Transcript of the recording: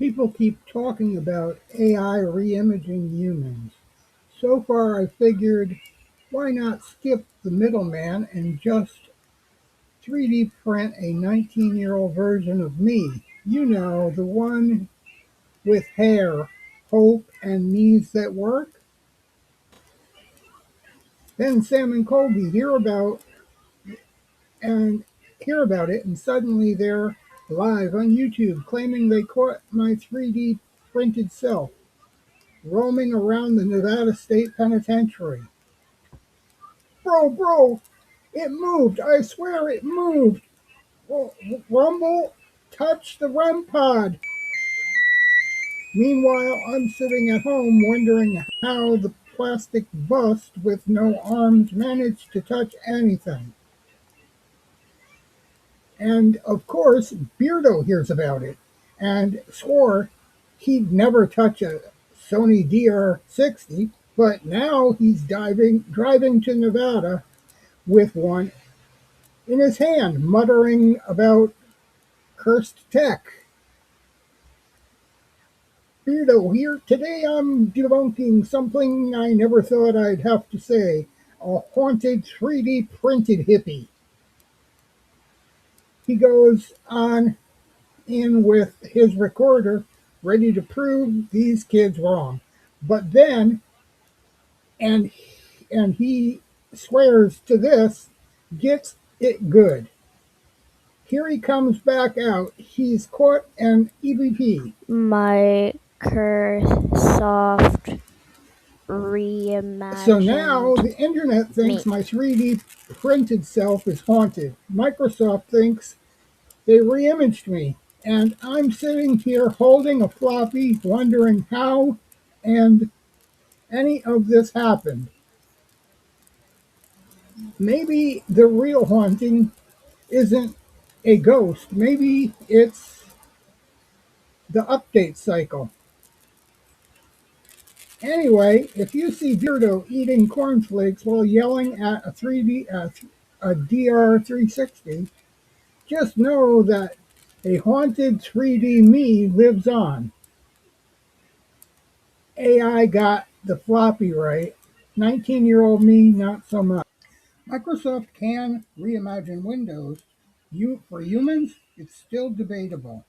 People keep talking about AI reimaging humans. So far, I figured, why not skip the middleman and just 3D print a 19-year-old version of me? You know, the one with hair, hope, and knees that work? Then Sam and Colby and hear about it, and suddenly they're live on YouTube claiming they caught my 3D printed self roaming around the Nevada State Penitentiary. Bro, it moved. I swear it moved. Rumble, touch the REM pod. Meanwhile, I'm sitting at home wondering how the plastic bust with no arms managed to touch anything. And of course, Beardo hears about it and swore he'd never touch a Sony DR60, but now he's driving to Nevada with one in his hand, muttering about cursed tech. Beardo here. Today I'm debunking something I never thought I'd have to say. A haunted 3D printed hippie. He goes on in with his recorder, ready to prove these kids wrong. But then, and and he swears to this, gets it good. Here he comes back out. He's caught an EVP. Microsoft reimagined. So now the internet thinks my 3D printed self is haunted. Microsoft thinks they reimaged me. And I'm sitting here holding a floppy, wondering how and any of this happened. Maybe the real haunting isn't a ghost. Maybe it's the update cycle. Anyway, if you see Beardo eating cornflakes while yelling at a DR360, just know that a haunted 3D me lives on. AI got the floppy right. 19-year-old me, not so much. Microsoft can reimagine Windows. For humans, it's still debatable.